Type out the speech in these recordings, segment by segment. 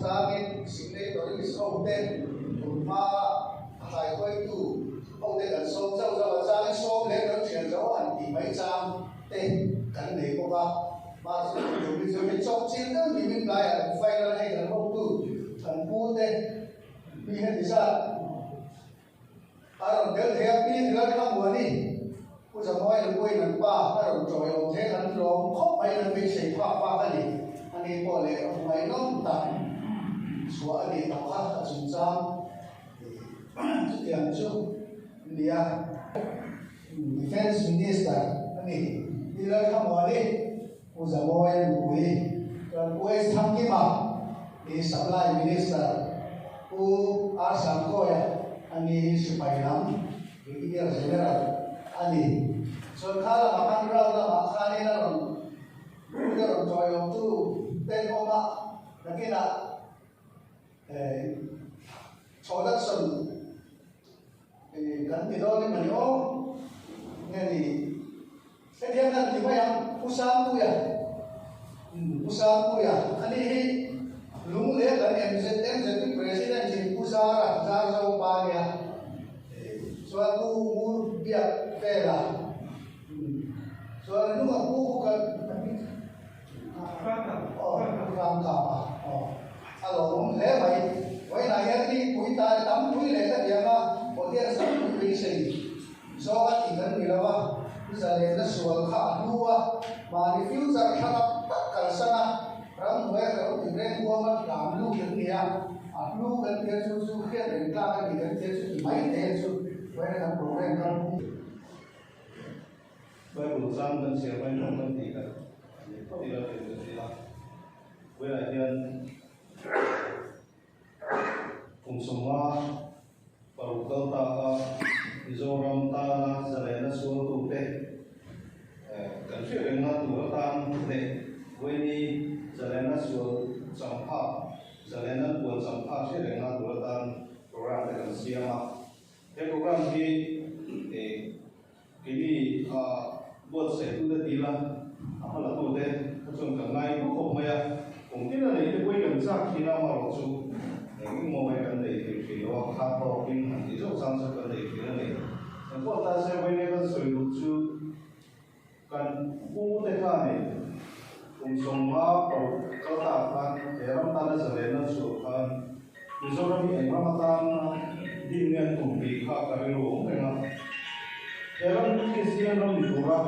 Zangin single tori is open ma hai koi tu open kan so zau zau zang so le kan chen zau an ti mai chang te kan le ko ba ma so tu bi so bi chok chin da mi min lai an final hai kan ho tu kan pu te bi he di sa aron del the pi la ka mo ni ku sa moi lu koi nan pa aron choi o the kan ro khop mai nan bi sei pa pa ka ni ani ko le mai nom ta số anh đào khác ở trung gian chút tiền chút lia defense minister anh đi lên thăm hỏi đi bây giờ moi bùi rồi bùi thăm cái mà đi supply minister u asam coi anh đi supaya lắm thì cái điều gì đó anh đi so khá là makan rau là makan đi là rồi rồi ông tu tên ông ạ là cái là production kan itu ni mana ni saya dia kan tiba yang usaha ya ani lung le kan MZM presiden jadi usaha jauh banyak suatu biar pera suatu itu aku bukan rangka alo lẽ vậy với này đi cuối ta tắm cuối lẽ các điểm mà có thể sống một vị sinh do các chỉ cần người đó bây giờ để nó sửa khá lúa mà đi phiếu ra khá là tất cả sana rằng với cái đó thì nên mua mà làm lúa những gì lúa cần tiền su khi để ra cái gì cần tiền su mấy tiền su với cái program đó với bộ sang cần sửa với trong cần gì cả thì là gì là với lại tiền kung semua perukal ta Mizoram ta zalena suatu tu te kan sih dengan turatan te ini zalena suatu sampah zalena buat sampah sih dengan turatan program dengan siapa program ini buat saya tu dah tilang apa lah tu te macam kengai tu kok maya mungkin ada itu boleh gansak kita malu tu những mô hình vấn đề thì nó khá to nhưng mà chỉ dụ sang sự vấn đề thì nó này nhưng mà ta sẽ với cái sự lục sư cần u thế này cùng sống hóa cầu cho ta kan để làm ta đã trở nên nó sửa kan ví dụ như anh mà ta đi ngang cùng bị khá cái lỗ này mà để làm cái gì nó bị đổ ra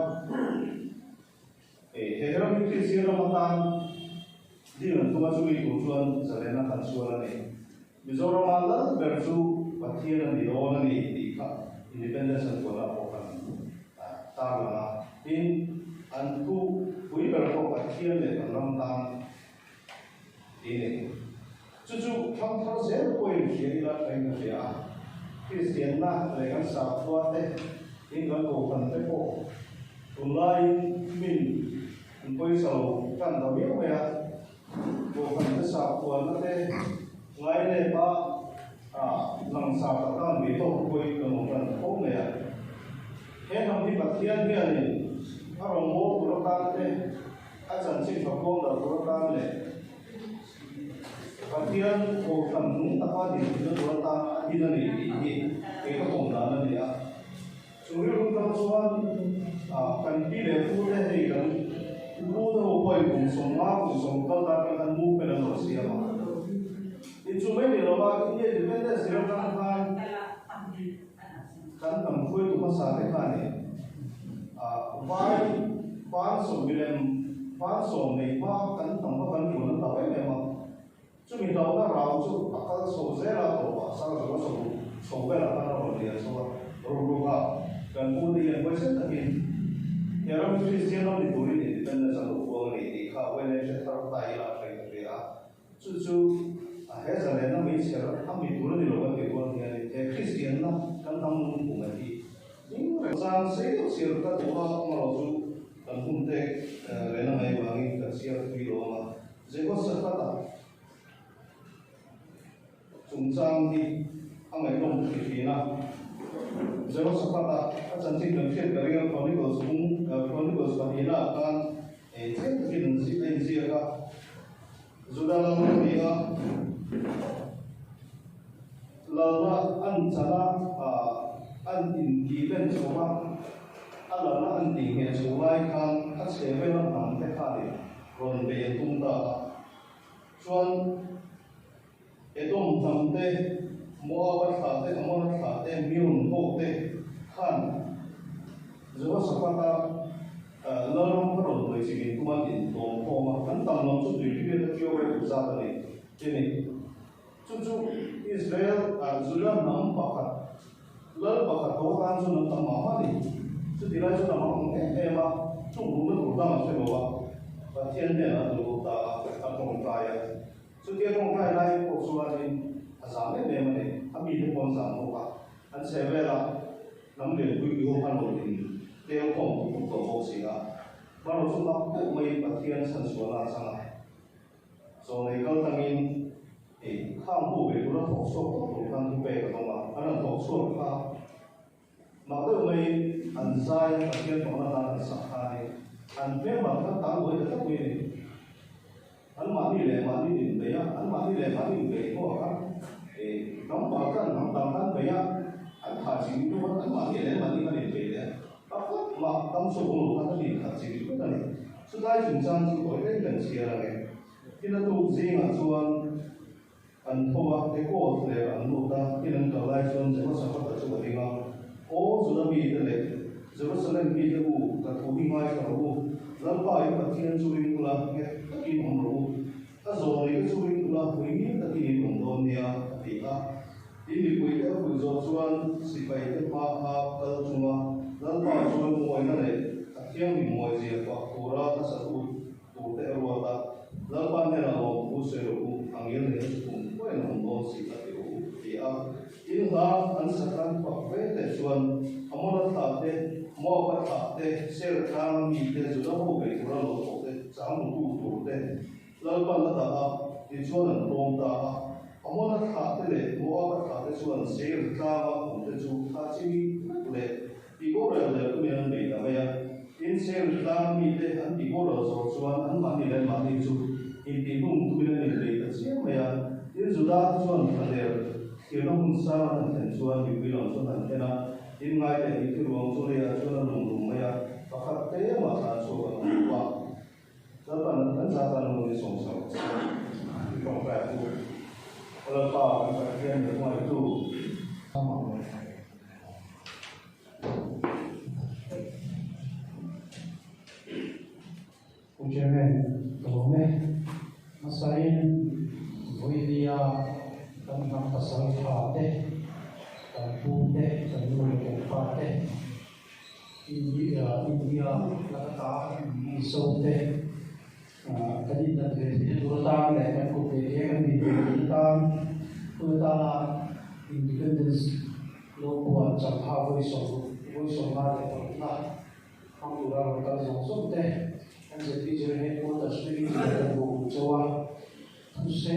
để làm cái gì nó ta đi ngang cùng với bị đổ chuan trở nên nó thành xuân này Mizoram Allah bersu pakaian di luar ni di independence sekolah bukan tahu in antu pui berapa pakaian le dalam tang ini cucu kamu saya pui kiri lah dengan dia Kristian lah dengan sahabat teh ini kan bukan tepo ulai min pui selalu kan tahu ya bukan sahabat teh ngay này ba làm sao các bạn bị tổn quay từ một phần không này thế trong khi bác thiên kia này các đồng mô của các thế các sản sinh và công đạo của các này bác thiên của phần đúng ta qua thì của ta đi ra này thì cái công đạo này à chủ yếu chúng ta说cần đi để phụ thế thì cần phụ thôi quay cùng sống má cùng sống cao ta cần mua cái nào xí mà instrumen di luar ini depende sih kan tentang kue tu masalah kan ni, pan so ni pa kan tentang kan pun tak memang, cuma tahu kan rau tu akal so zera tu asal so bela kan orang dia so ruga dan kemudian macam tadi, orang Kristian orang itu ini depende selalu uang ni, kalau ini saya tertarik lah kayak dia, cucu hay giờ này nó mới sẽ thăm bị tụi nó đi rồi cái con thì Christian nó kan thăm cùng người nhưng mà sang xây được siêu các tụi nó mà lo chú cần không thể lấy nó hay bằng cái cần siêu cái đồ mà dễ có sự phát đạt chúng sang thì ông ấy đồng thì nào dễ có sự phát đạt các chân chính cần thiết cái cái con đi vào xuống thì là kan thế cái gì cái Zudalam dia lana an chala an in given chuma alana an ding he chulai kan ka seven an te khali ron be tum ta chuan edom tamte moabat thate amon thate miun ho te khan zuwa sapata lalong karon noi sigin kuman in tom homa kan tamlam chu dui bi ta kyo we uza ta ni tini chu Israel zulam nam pakhat lal pakhat ho kan chu nam tam ma ni chu dilai chu nam e ma chu lu lu ta ma se lo wa thiên ne na lu ta a tong ta ya chu ke tong ta lai ko su wa ni azam ne me ne ami de kon sam ho ba an se ve la nam le ku yu han lo ni Theo khổng cũng tổ bộ sĩ là bao lâu chúng ta cũng mấy bậc thiên sản xuất là sang này rồi này câu tăng in thì khang phụ về nó thổ số của thằng thu về của nó mà anh là thổ số của ta mà từ mấy anh sai bậc thiên của nó là sẵn hai anh biết bằng các tám với các quy định anh mà đi lệ mà đi định về anh mà đi lệ mà đi về của các thì đóng bảo các đóng tạm các về anh thả chỉ nó anh mà đi lệ mà đi về đấy mà tâm số của nó đi thật sự rất là nhiều. Suốt ngày chúng ta chỉ có cái gần chia là cái, khi nó tu gì mà chuan, anh thua cái cổ thì anh nộp ta, khi nó trở lại chuan sẽ có sản phẩm cho cái nào, ô chúng ta bị cái này, sẽ có sản phẩm bị cái u, cái thú bị ngay cái u, lần bài cái thiên chú ý là cái tất kỳ bằng u, cái rồi cái chú ý là quý nghĩ tất kỳ bằng đồ nia thì ta, đi đi quý cái quý rồi chuan, sĩ phải cái pha cái chúng ta lần bảo cho mọi người này thiên bị mọi gì hoặc cố ra ta sẽ tu tế rồi ta lần ban này là một cú sửa cú hàng yên này cũng có là một món gì ta hiểu thì in ra anh sẽ làm hoặc về để chuan amon ta thế mua bắt ta thế sẽ làm gì để cho nó hỗ trợ cố ra nó hỗ trợ giảm tu thế lần ban là ta thì chuan là tom ta amon ta thế để mua bắt ta thế chuan sẽ làm cũng để chu ta chỉ để Ibu rasa tu yang beda, bayar. Insel kami deh, an ibu rasa cuan an mani dan mani tu, inti pun tu yang beda. Siapa bayar? In sudah cuan ada, kita pun salah dan cuan ibu bilang cuan kena. In ngai deh itu ruang cuan ya cuan rumah bayar. Pakat teh masa cuan rumah. Zaman kan zaman mungkin sonsau. Konkret tu. Kalau pak bagian rumah itu sama. Ujian domeh masain India tentang pasal hati dan putih dan mulai hati India kata isote tadi dan jadi terutama dengan kepentingan di bidang terutama independence lokuan sampai voice lah Angkura kita langsung teh jadi jadi kita sendiri kita berjuang terus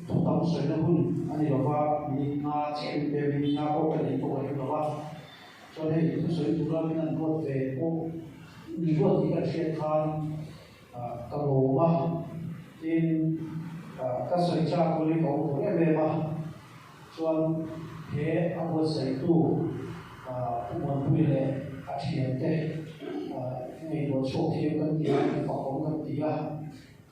tentang soal pun ani bapak ini ngaji ini ngapa ini pokoknya bapak soalnya itu soal juga dengan buat beko dibuat kita siapkan kalau mah in kasih cak boleh kau boleh memang soal he apa saya itu umur boleh asyik teh ngày của số thiên cân địa phật cũng cân địa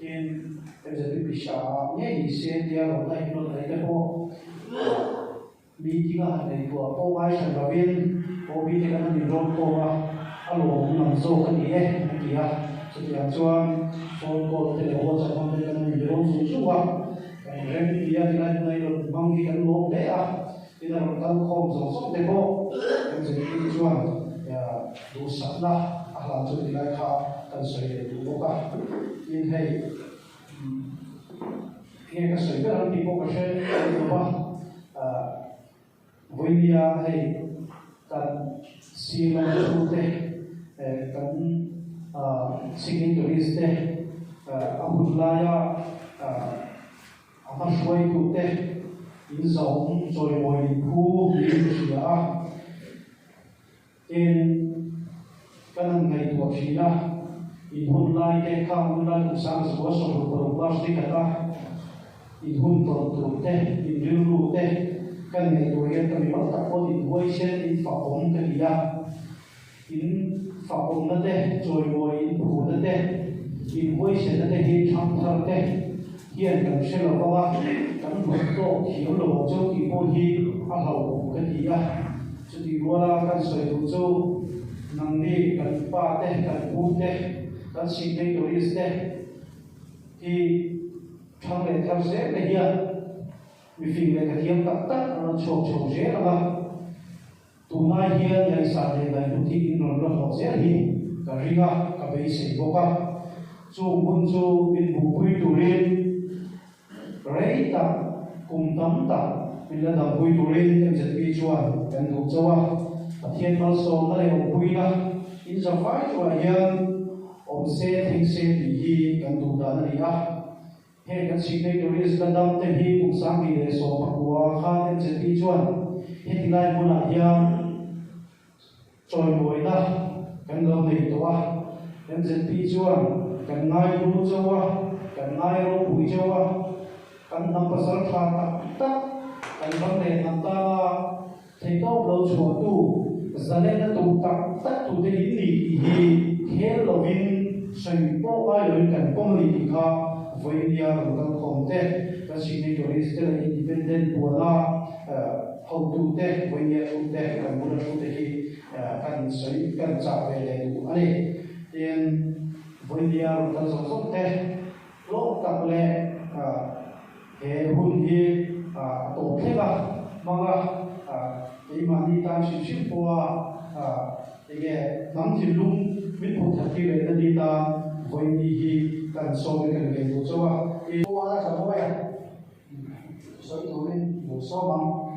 trên bây giờ bị sợ nghe gì xe địa rồi đây nó lấy cái bộ đi chỉ có hành này của cô ai sản phẩm viên cô bị cái này rồi cô alo nằm sâu cái địa sự kiện cho cô thì là cô sản phẩm cái này rồi xuống xuống vào cái này địa thì này rồi mang cái lỗ đấy thì là một cái không giống sốt đấy cô bây giờ đi cho đủ sẵn là làm cho người ta cần sợi đủ bốc ra, nhưng hay nghe cái sợi cái đó thì bốc ra sẽ đủ bốc với bia hay cần xi măng su tê cần sinh tourist tê Abdullah Amashuai tu tê in giống rồi ngồi khu đi gì đó in kan ngai tu china in hun lai ke khang hun lai sang so so ko plastic ata in hun to tu te in yu ru te kan nei tu hian kan mak tak pon in hoi sen in fa om kan ia in fa om na te choi moi in pu na te in hoi sen na te hi tham thar te hian kan se lo ba kan mo to hiu lo cho ki po hi a hau kan ia chu ti wala kan soi tu chu nang ni kan pa te kan pu te kan si nei to is te hi thang le thar se le hian mi phim le ka thiam tak tak nó chok chok se la tu mai hian yai sa le lai tu thi in ron ron ho se hi ka ringa ka be se bo ka chu mun chu in bu pui tu rin rei ta kum tam ta min la da pui tu rin em zet pi chuan kan thu chawa pathian mal so na le pui na in za fai chu hian om se thing se bi hi kan tu da na ri a he kan si nei tu ris kan dam te hi kum sang bi le so pakua kha em zet pi chuan he ti lai mun a hian choi moi na kan lo nei to a em zet pi chuan kan ngai ru chawa kan ngai ro pui chawa kan nam pasal kha tak tak kan bang le nam ta thei to lo chho tu zale na tu tak tak tu de ni hi he lovin sai po ai lo kan pom li kha voi nia kan khom te kan si ni to is te independent wala how to te voi nia tu te kan mun tu te hi kan sai kan cha ve le tu ani en voi nia kan so so te lo tak le he hun hi to the ba manga cái mà đi ta chỉ chịu qua cái nắm thì lung biết một thật kia để đi ta với đi cần so với cần cái đồ cho cái qua là sao vậy so cái đồ này đồ so bằng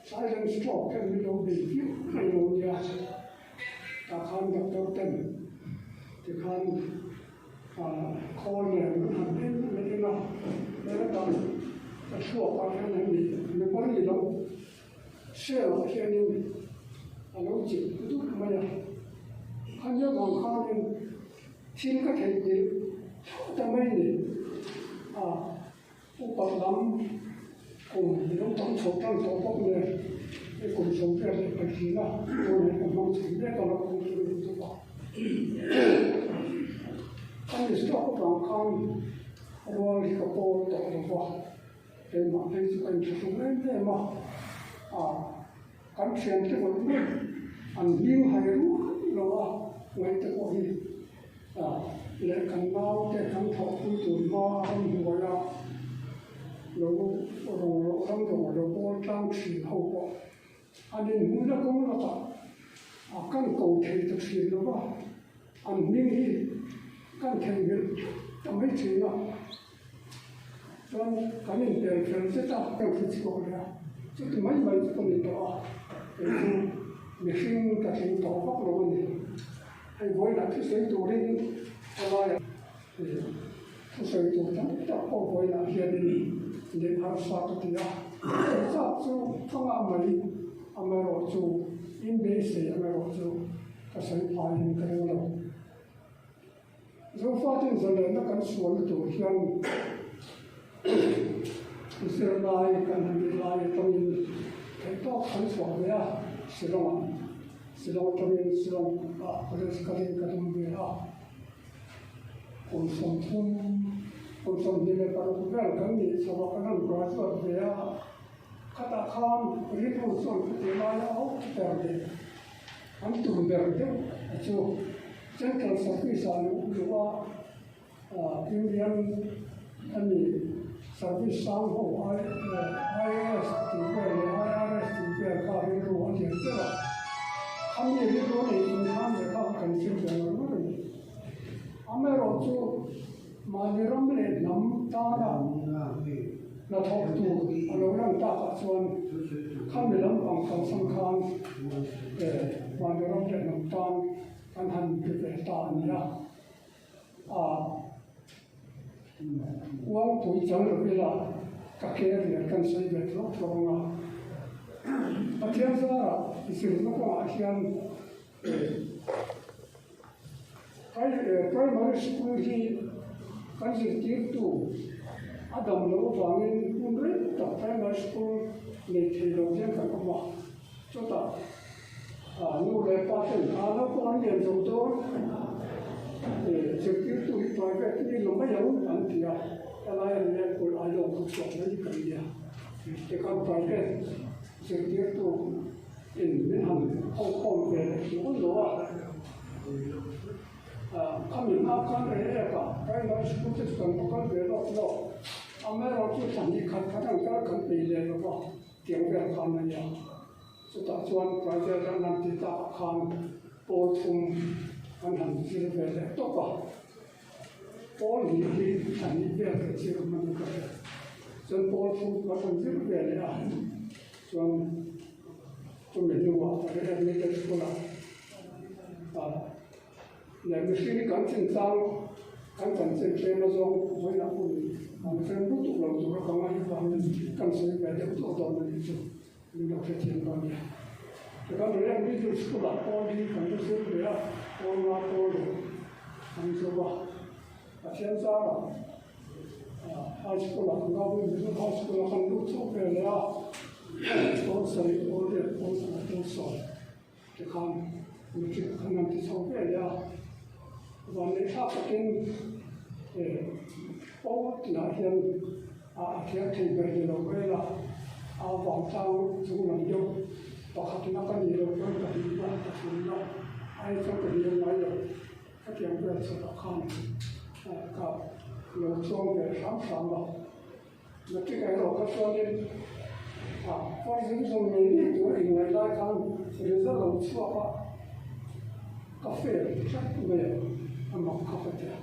silent stroke kan vi då bli från ja ta kan jag då den det kan kollen han den med det då att slå på den med bara det då ser och känner han och det då kan man han gör någon kan tin ka cái gì ta mấy này och làm cùng thì nó tổng số trong số bốc này cái cùng số cái này chỉ là tôi này cũng không chỉ biết còn nó cũng chưa được tôi bảo anh ấy stop bằng con rồi cái bộ tổ được vào để mà thấy sự cảnh sự lên để mà cắn xuyên cái con này anh riêng hay rú rồi ngay từ có gì để cắn bao để cắn thọ cuối tuần mà anh hiểu là rồi ông rồi cô trang trí hậu quả anh ấy muốn là cũng là các cầu thầy thực sự đó mà anh minh đi các thầy việc trong mấy chuyện đó cho cái này để phần sẽ tạo cái sự cố ra chứ mấy cái này đó để mình sinh cái chuyện đó phát lộ này hay với là cái sự tổ lên là cái sự tổ chức tạo có với là hiện để harus satu dia. Satu pengamai Amerika Indonesia Amerika kasih paling keren lah. So fatin zalan nak kan suami tu yang Israel kan Israel tamin kita kan suami ya Silang tamin silang ada sekali kadang dia konsumsi konsumsi ni kalau kita kan ni sama kan berasal dia katakan ribu son kita mana oh terjadi antum berarti itu Central Service hรือว่าIndian อันนี้ Service สร้างหัวIAS ถึงเวลา IRS ถึงเวลาการเรียนรู้อันเดียวกันคำนี้เรียนรู้ในคนทำเลยครับกันสิ่งเดียวกันเลยอเมริกามาเริ่มเล่นน้ำตาลนาทอกตูเราเริ่มตากัดส่วนข้ามไปลำบากความสำคัญมาเริ่มเล่นน้ำตาลกันทันเป็นตาเนี่ยว่าตัวจังหวะเวลาก็แค่เรียนกันใช้แบบรบตรงอ่ะอาจารย์สาระสิ่งที่เราอาจารย์primary school ที่กันสิ่งที่ตัวอาดัมเราฟังเองคุณเรียนแต่ primary school ในที่เราเรียนกันก็มาจุดนู่นเลยพอถึงเราก็เรียนจบตัวสิ่งที่ตัว private นี่เราไม่ยังอันเดียวอะไรเรียนคนอายุก็สอบไม่กันเดียวแต่การ private สิ่งที่ตัวอินไม่ทำห้องเป็นสิ่งที่เราคำนี้อาการเรียกว่าไปเราสกุลที่สังกัดเวลาเราอเมริกาที่สันนิษฐานกันการคันปีเลยแล้วก็เกี่ยวกับคำนี้สุดท้ายส่วนประเทศนั้นที่ตาคำโพทุมอันนั้นที่เรียกตัวก็โพลีที่สันนิษฐานที่มันก็ส่วนโพทุมก็ต้องที่เรียกส่วนตัวเมนูว่าเรียกไม่ได้สุดละเนี่ยไม่ใช่การเส้นทางการเส้นเส้นมาส่งไม่นับคนการเส้นรู้ตัวเราตัวเราไม่ฟังการเส้นแบบเดียวตัวเราไม่รู้ไม่รู้เส้นทางเนี่ยแต่การเรียนวิทย์สกุลพอดีการเส้นแบบพอมาพอดีอันนี้ว่าอาจารย์สาระฮาสกุลเราไม่รู้ฮาสกุลคนรู้ทุกเรื่องโอ้ใส่โอ้เรียนโอ้สอนโอ้สอนแต่คำมันจะขนาดที่ชอบเรื่องวันนี้ถ้าเป็นโอ้หลายเรื่องเทียบที่เป็นเราเวลาเอาหวังทางจุงหลังยกต่อขัดนักการเมืองก็จะดีมากจะดีมากไอ้เจ้าเป็นยังไงอยู่ก็เกี่ยวกับสถานการณ์กับเราช่วงเวลาสามเราแล้วที่เราก็ช่วงนี้พอสิ่งที่เราไม่ได้ตัวเองในรายการเรื่องเราช่วยว่าKafe, cak me, amak kafe dia.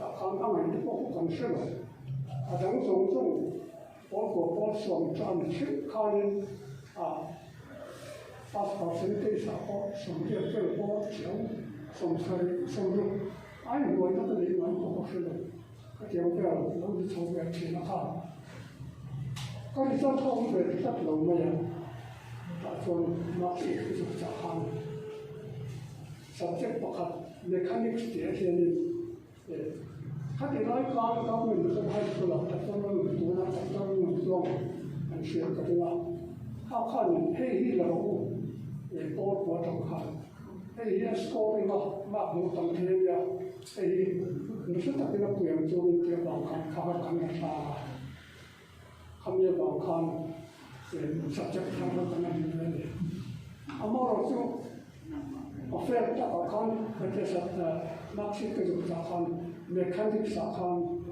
Tak kan angan itu pun bukan sebab. Adang song, pol song tan cik kain, pas percentage apa, song dia pol jauh, song saya song lu, ai buat itu ni mana pun sebab. Kerja dia lalu dicoba cina kan. Kalau kita tahu kita tahu macam, tak tahu masih itu cakap. Subject ประคับ mechanics เดียร์เช่นนี้ถ้าที่ร้อยกลางก็มันจะให้ตลอดแต่ต้องมันตัวนั้นต้องมันต้องมันเชื่อกันว่าข้าวข้าวให้เราโต๊ะหัวทองคำให้สกอร์ก็มากมุ่งตั้งเทียนให้รู้สึกที่เราเปลี่ยนตัวเปลี่ยนบางคำข้าวคำนั้นมาคำนี้บางคำเป็น subject ทางนั้นนั่นเลยอามาเราจะOffer tak akan berdasar maksud kejuruteraan mekanik akan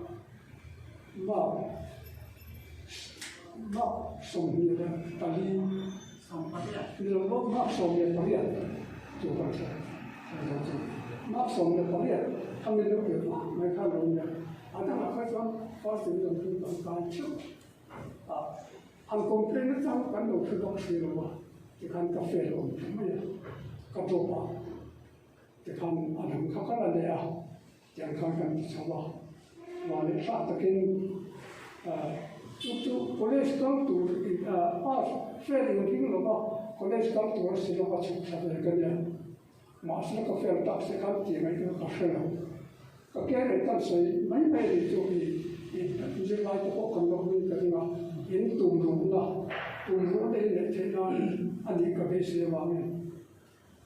mak somnya tadi bila mak somnya tadi juga saya mak somnya tadi kami lebih mereka lainnya ada macam pasti yang kita baca unkomplained jangan kan dokter dokter rumah ikan kafe rumah macamnya Katopa, tekan adam kakala dia, yang kakan sama, wali saat tekin, itu polis kan tu, fair mungkin loh, polis kan tu harus sila macam apa kerja, masih kafir tak sekat dia itu kafir, kakek itu saya, mana itu jadi lagi pokok kalau ni kerja, ini tumbuh ini cerita, adik kafir sila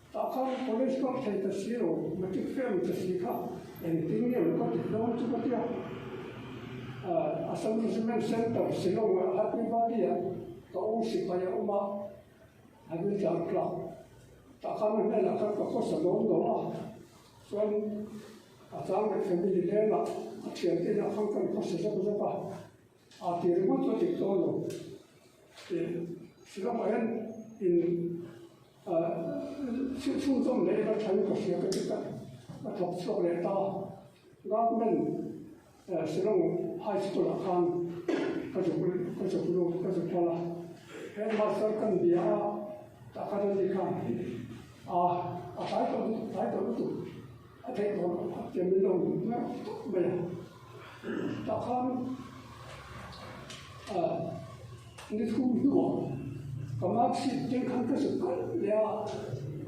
takkan polis kan saya tersiru, macam film tersikat, yang tinggal kan di dalam tu dia, assessment center silong happy body kau supaya umat habis jalan, takkan mereka akan kau selong doa, chuan a chang le family le la a thian te na khang kan ko se sa ko pa a ti ri mo to ti to lo e sila ma yan in chung chung le la chan ko sia ka ti ka a thok sok le ta government silong high school khan ka ju pala headmaster kan dia ta ka ni khan a tai to tu a thai to ke mi lo na me ta khan ni thu ni ka ma si tin khan ka su ka le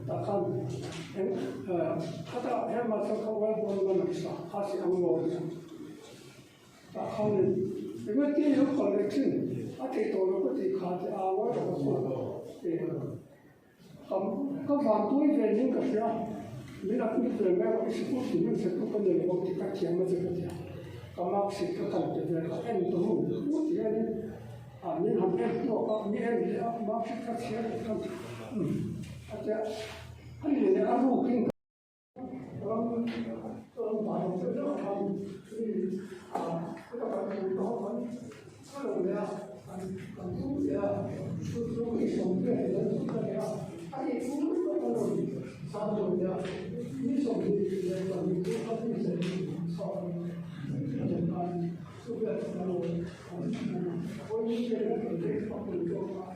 ta khan ka ta headmaster ka wa bo na na sa ha si ang lo ta khan ni me ti yo collection a thai to lo ko ti kha ti a wa ko soก็ฟังตัวเองนี่ก็เสียไม่รับไม่เป็นแม้ว่าสิ่งที่มันจะต้องเป็นในบางทีก็เทียมมันจะเป็นอย่างก็มักสิ่งที่กันเป็นอย่างเอ็นตัวนู้นตัวที่นี่นี่ทำเอ็นตัวก็มีเอ็นเนี่ยมักสิ่งที่เสียกันอาจจะอันนี้เนี่ยอารมณ์ขึ้นตัวบางทีเราทำที่ก็แบบนี้ก็มันก็เลยกันทุกอย่างทุกสิ่งที่เราทุกอย่าง아니 우리가 사람들이야 미소리 내가 미소 같은 데 사람 약간 소비에트로 원인들을 굉장히 바꾸는 경우가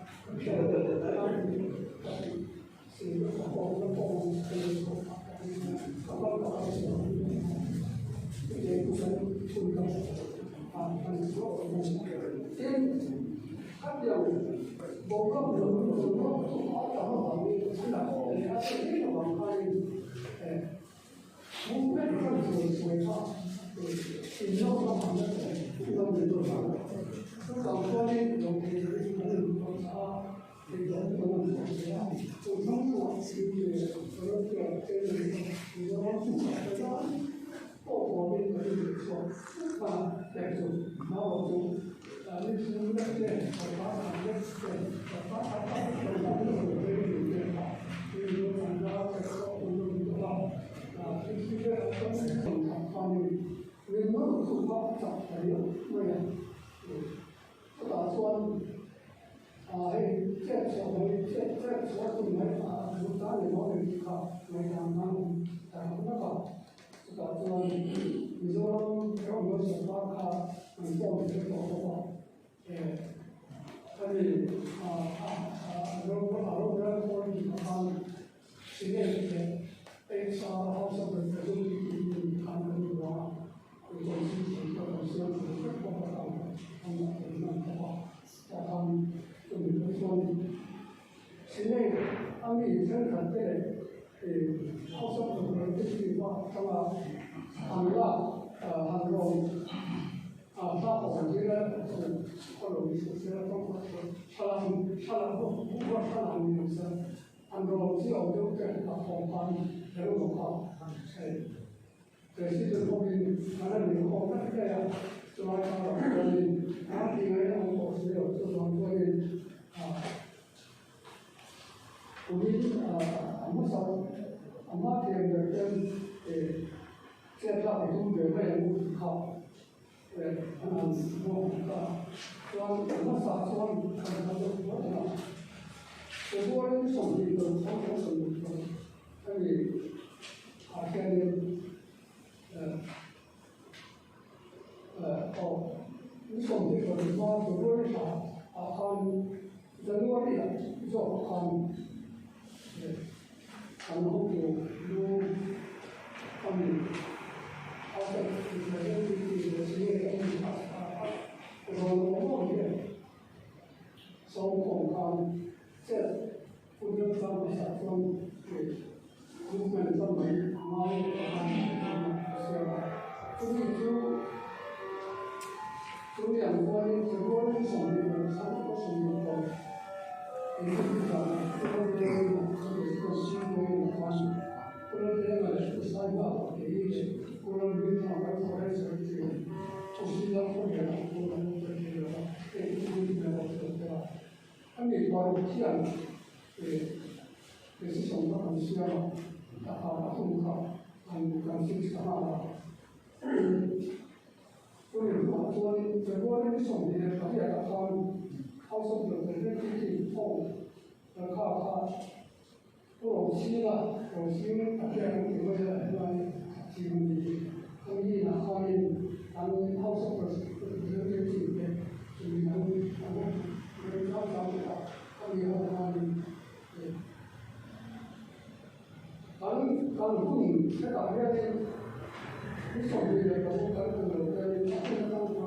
说这个你从的特别的好说的这个后，看不老西了，老西大家都会来基本的可以拿好的，咱们好说的这个经验，就是能找到可以好的，咱们不这大家的。你说的这个，我感觉在现在当中，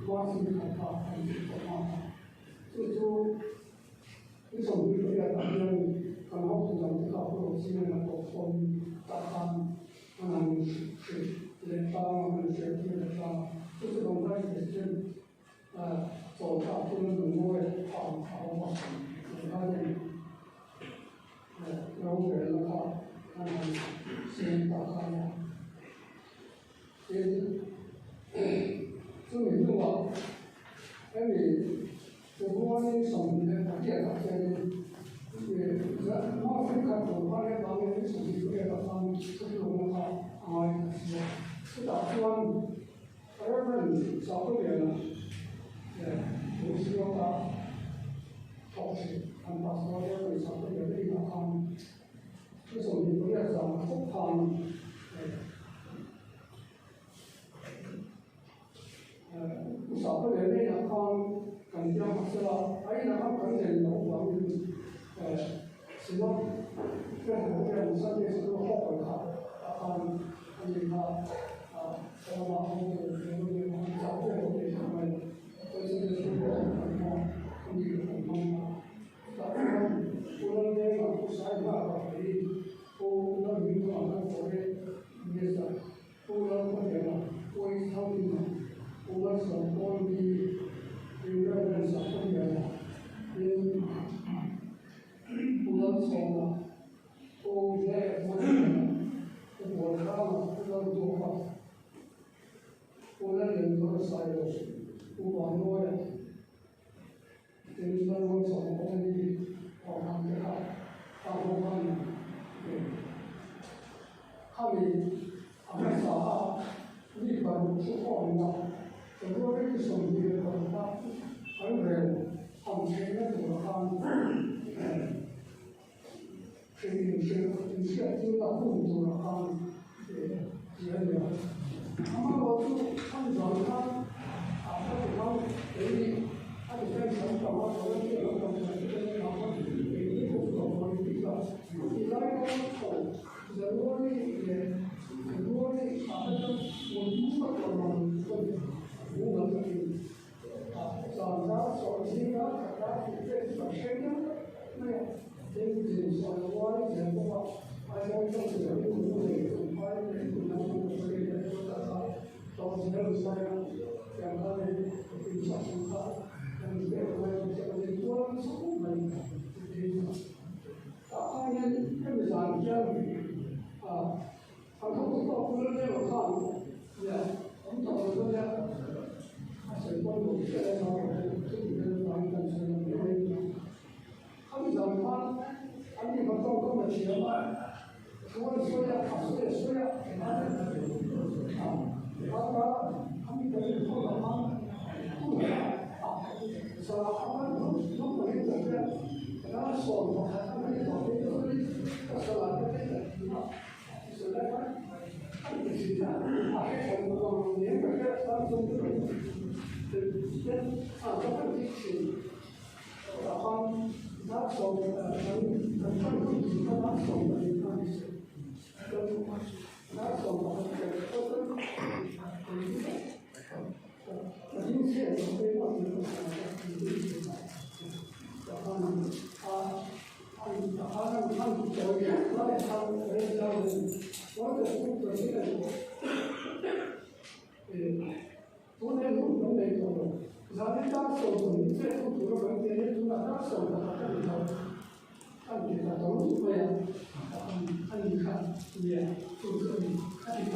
关系很大，很大。所以说，你说的这个大家，刚好从咱们这个不同性的各方大家，是联邦或者是联邦，就是从它也是走大不能很多的好，他的有人的话，先打开呀。所以说啊，因为这国内生的大家大家的，这毛水看中华的方面的手机这个方面，就是我们是打算2份少个月了，不是要把考试，把所有的少个月的一个方面，这手机不要上不方面。不少个人那两方感觉是吧？还有两方可能有我们什么，这我上面是个后悔卡，还有什么后早这后面什么的，这是一个很忙，咱们不能那个不晒大了，不能民主党国的也是，不能或者过一条路。我们所关于这个小朋友，不能说了，不在我看了不能多话，我那人多少有，不管多的，就是我所关于我看这个，大部分他们啥，立法不是好的。很多这个手机的话，它很热，他们现在怎么看？是听到动作了，也了。他们我就他们讲他给他就在想干嘛？说这个东西这个然后你不懂我你来跟我说，人多的也很多的，我不知道我们这里长大手机大家这个声音没有，这说我以前的话，好像就是有很快的，不能说这个说的啥，到时候说两个人小心他，这个我这多出门大方面更是上这样他们不到不能这样看，我们找这个。是关于现在上这里面咱们是没有影响。他们讲他地方招工的企业嘛，说呀，给他们他们可以做到不能是吧？他们能不能这样？给他们说过，他们找这个是吧？是在他们是这样，还是说连个咱都不能。这个问题是，他说能放进去，他说的你看是，他说的一切都被忘记了，然后他走远了，他我的工作现在昨天路都没走了，咱们当手动，这不除了文件，也除了当手的，这里头，看见的都是这样，你看，也就是你看到，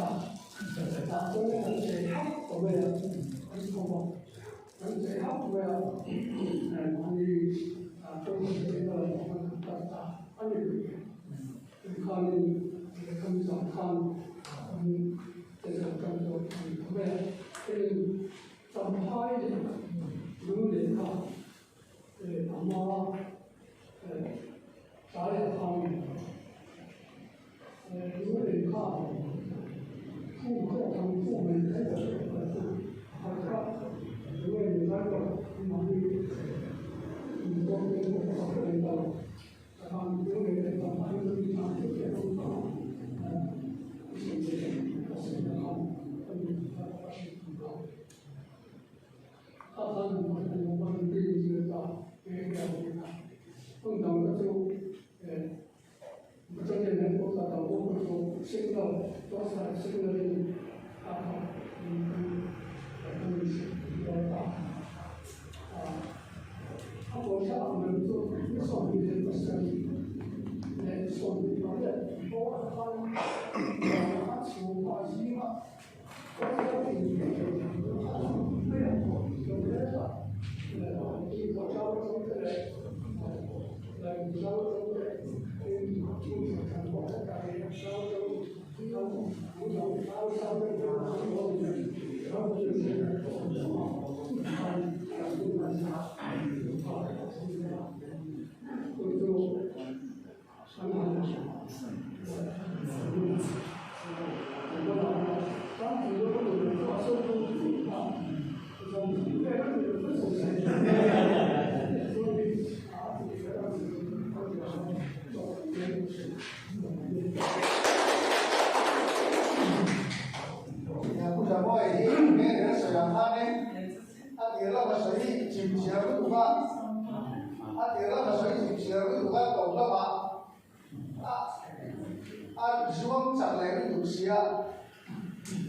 昨天很谁好，怎么样？很好吗？很谁好怎么样？都是这个我们大，你看你想看，这个工作怎么样？这个怎么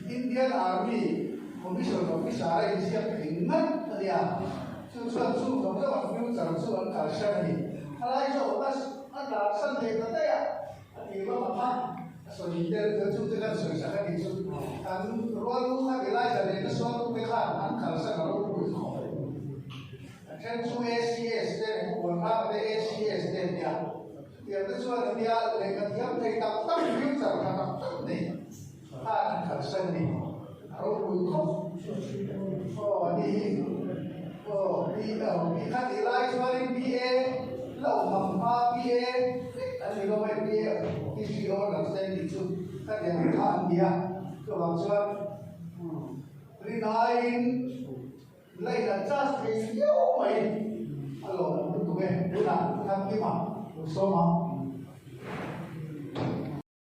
Indian Army Commission Officer is here in India. So from the one so one culture. I saw us at Sunday today. So India to the Susan and Royal Havilai and the Son we have and culture. And so ACS then will have the ACS then yeah. This one India like a young take up some future. Khẩn đi, đi khác thì lại cho nên PA, lẩu mắm pha PA, anh ấy nói PA, PCO là tên gì chứ, các nhà hàng India, các bạn cho nên này lại là just cái yếu mày, alo, tụi em, tụi nào, tham gia mà, số mà.